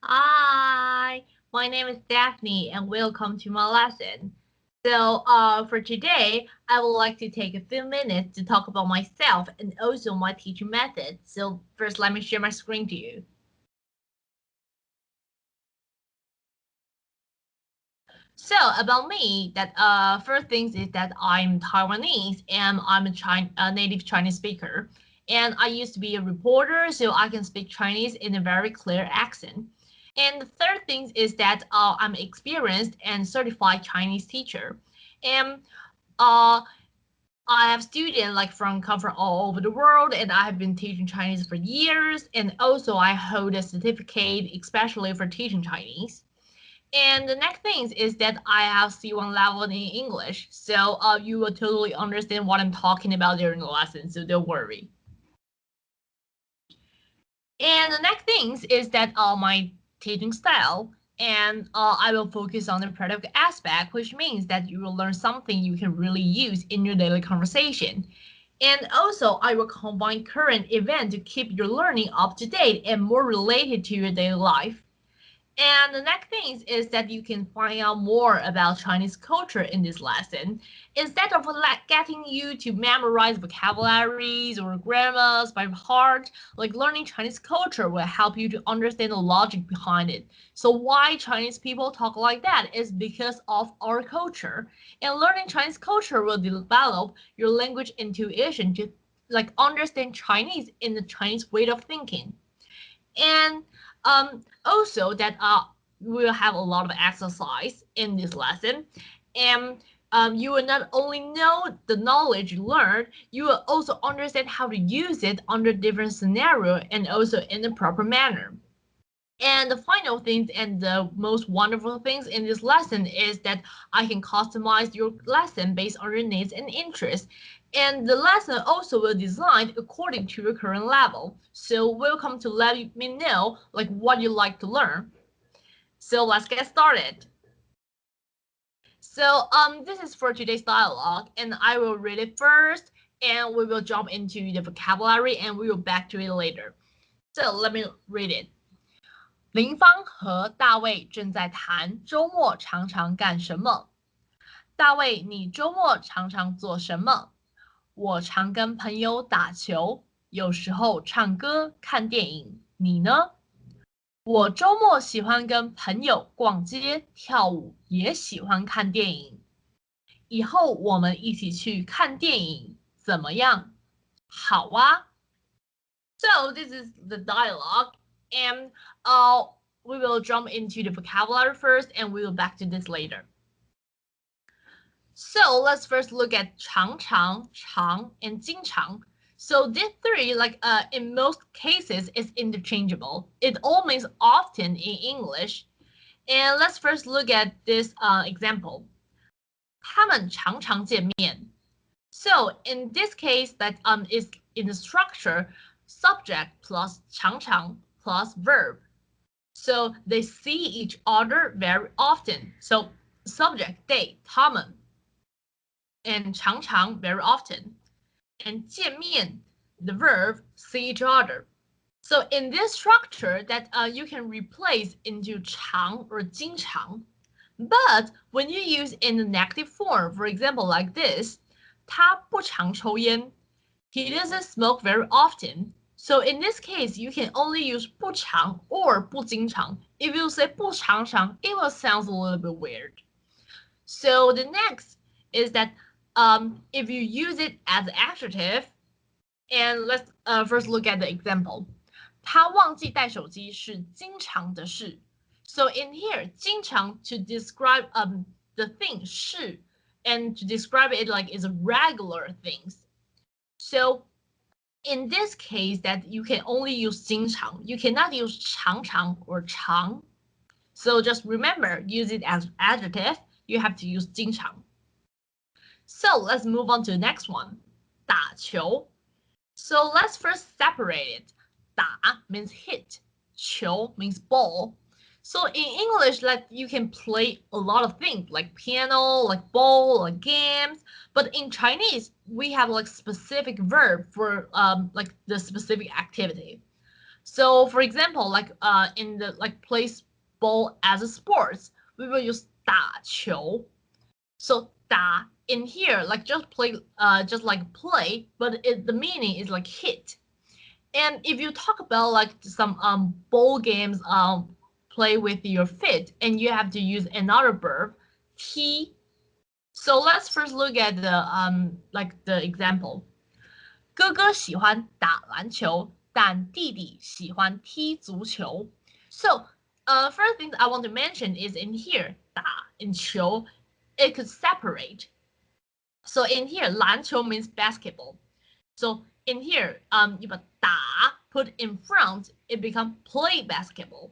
Hi, my name is Daphne and welcome to my lesson. For today, I would like to take a few minutes to talk about myself and also my teaching method. So first, let me share my screen to you. So about me, that first things is that I'm Taiwanese and I'm a native Chinese speaker. And I used to be a reporter, so I can speak Chinese in a very clear accent. And the third thing is that I'm experienced and certified Chinese teacher. And uh, I have students like come from all over the world, and I have been teaching Chinese for years. And also, I hold a certificate, especially for teaching Chinese. And the next thing is that I have C1 level in English, so you will totally understand what I'm talking about during the lesson, so don't worry. And the next thing is that my teaching style, and I will focus on the productive aspect, which means that you will learn something you can really use in your daily conversation. And also, I will combine current events to keep your learning up to date and more related to your daily life. And the next thing is that you can find out more about Chinese culture in this lesson. Instead of getting you to memorize vocabularies or grammars by heart, like learning Chinese culture will help you to understand the logic behind it. So why Chinese people talk like that is because of our culture. And learning Chinese culture will develop your language intuition to like understand Chinese in the Chinese way of thinking. And also that we'll have a lot of exercise in this lesson. And you will not only know the knowledge you learned, you will also understand how to use it under different scenario and also in the proper manner. And the final things and the most wonderful things in this lesson is that I can customize your lesson based on your needs and interests. And the lesson also will design according to your current level. So welcome to let me know like what you like to learn. So let's get started. So this is for today's dialogue, and I will read it first, and we will jump into the vocabulary, and we will back to it later. So let me read it.林芳和大卫正在谈周末常常干什么。大卫，你周末常常做什么？我常跟朋友打球，有时候唱歌、看电影。你呢？我周末喜欢跟朋友逛街、跳舞，也喜欢看电影。以后我们一起去看电影，怎么样？好啊。So this is the dialogue, and we will jump into the vocabulary first, and we will back to this later. So let's first look at 常常, 常, and 经常. So these three, like in most cases, is interchangeable. It all means often in English. And let's first look at this example. 他们常常见面. So in this case, that is in the structure subject plus 常常 plus verb. So they see each other very often. So subject they 他们 and 常常 very often. And 见面 the verb see each other. So in this structure that you can replace into 常 or 经常. But when you use in the negative form, for example, like this, 他不常抽烟. He doesn't smoke very often. So in this case, you can only use 不常 or 不经常. If you say 不常常, it will sound a little bit weird. So the next is that if you use it as adjective, and let's first look at the example. 他忘记带手机是经常的事. So in here, 经常 to describe the thing 是 and to describe it like it's a regular things. So in this case that you can only use 经常. You cannot use 常常 or 常. So just remember, use it as adjective. You have to use 经常. So let's move on to the next one. 打球. So let's first separate it. 打 means hit. 球 means ball. So in English, like you can play a lot of things like piano, like ball, like games. But in Chinese, we have like specific verb for like the specific activity. So for example, like in the like plays ball as a sports, we will use 打球. So 打 in here like just play just like play, but the meaning is like hit. And if you talk about like some ball games play with your feet and you have to use another verb, 踢. So let's first look at the like the example. 哥哥喜欢打篮球，但弟弟喜欢踢足球。So, first thing I want to mention is in here, 打 and 球, it could separate. So in here, 篮球 means basketball. So in here, you put 打 put in front, it becomes play basketball.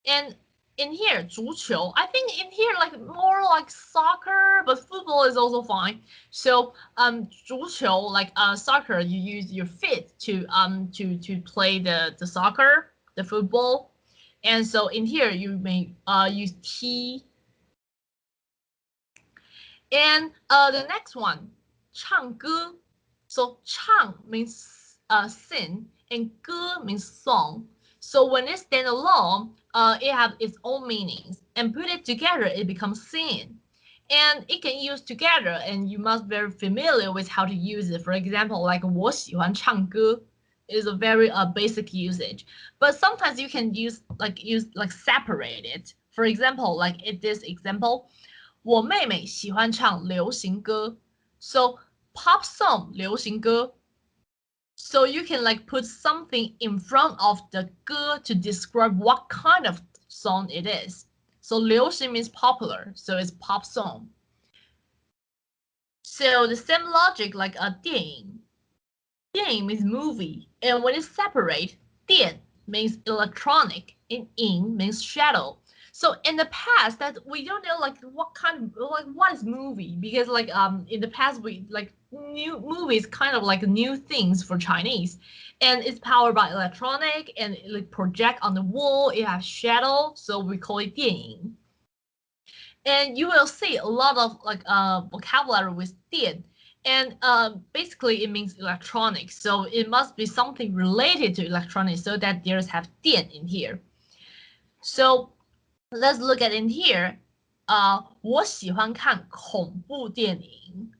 And in here, 足球, I think in here like more like soccer, but football is also fine. So 足球 like soccer, you use your feet to play the soccer, the football. And so in here you may use 踢. And the next one, 唱歌. So 唱 means sing and 歌 means song. So when it stand alone, it has its own meanings, and put it together, it becomes singing. And it can use together, and you must be very familiar with how to use it. For example, like 我喜欢唱歌 is a very basic usage. But sometimes you can use like separate it. For example, like in this example, 我妹妹喜欢唱流行歌. So pop song 流行歌. So you can like put something in front of the 歌 to describe what kind of song it is. So 流行 means popular, so it's pop song. So the same logic like a 电影. 电影 means movie, and when it's separate, 电 means electronic, and 影 means shadow. So in the past, that we don't know like what kind of like what is movie, because like in the past we like new movies kind of like new things for Chinese, and it's powered by electronic and it like project on the wall. It has shadow, so we call it 电影. And you will see a lot of like vocabulary with 电. And basically it means electronics, so it must be something related to electronics, so that there's have 电 in here. So let's look at in here. 我喜欢看恐怖电影.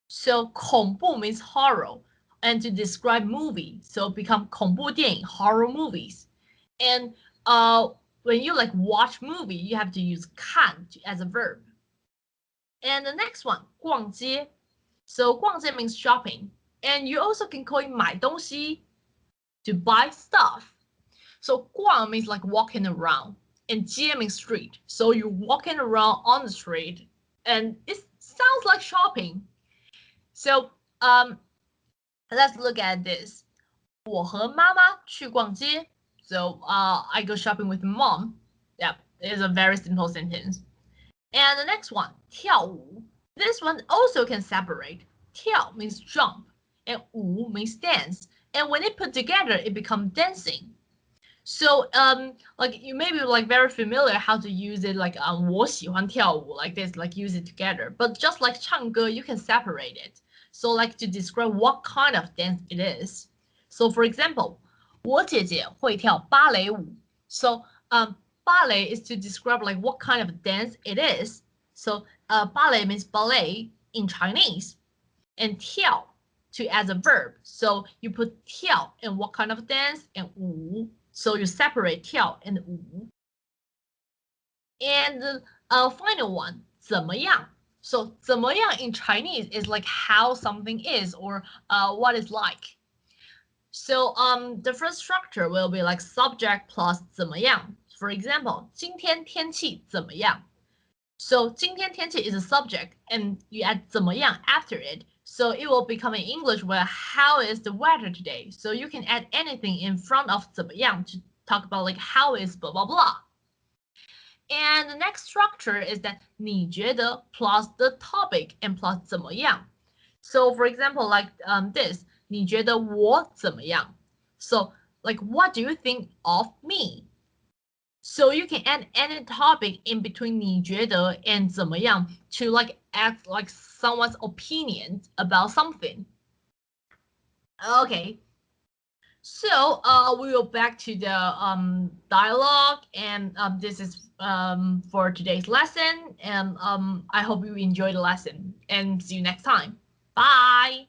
So 恐怖 means horror, and to describe movie, so become 恐怖电影 horror movies. And when you like watch movie, you have to use 看 as a verb. And the next one, 逛街. So 逛街 means shopping, and you also can call it 买东西, to buy stuff. So 逛 means like walking around, and 街 means street. So you're walking around on the street, and it sounds like shopping. So let's look at this. 我和妈妈去逛街. So I go shopping with mom. Yeah, it's a very simple sentence. And the next one, 跳舞. This one also can separate. 跳 means jump, and 舞 means dance. And when it put together, it becomes dancing. So like you may be like very familiar how to use it, like 我喜欢跳舞 like this, like use it together. But just like 唱歌, you can separate it. So like to describe what kind of dance it is. So for example, 我姐姐会跳芭蕾舞. So ballet is to describe like what kind of dance it is. So ballet means ballet in Chinese, and 跳 to as a verb. So you put 跳in what kind of dance, and 舞. So you separate 跳and 舞. And the final one, 怎么样? So 怎么样 in Chinese is like how something is, or what it's like. So the first structure will be like subject plus 怎么样. For example, 今天天气怎么样? So 今天天气 is a subject, and you add 怎么样 after it. So it will become in English where how is the weather today? So you can add anything in front of 怎么样 to talk about like how is blah blah blah. And the next structure is that 你觉得 plus the topic and plus 怎么样. So for example, like this, 你觉得我怎么样? So like what do you think of me? So you can add any topic in between 你觉得 and 怎么样 to like act like someone's opinion about something. Okay. So we will back to the dialogue, and this is for today's lesson. And I hope you enjoy the lesson, and see you next time. Bye.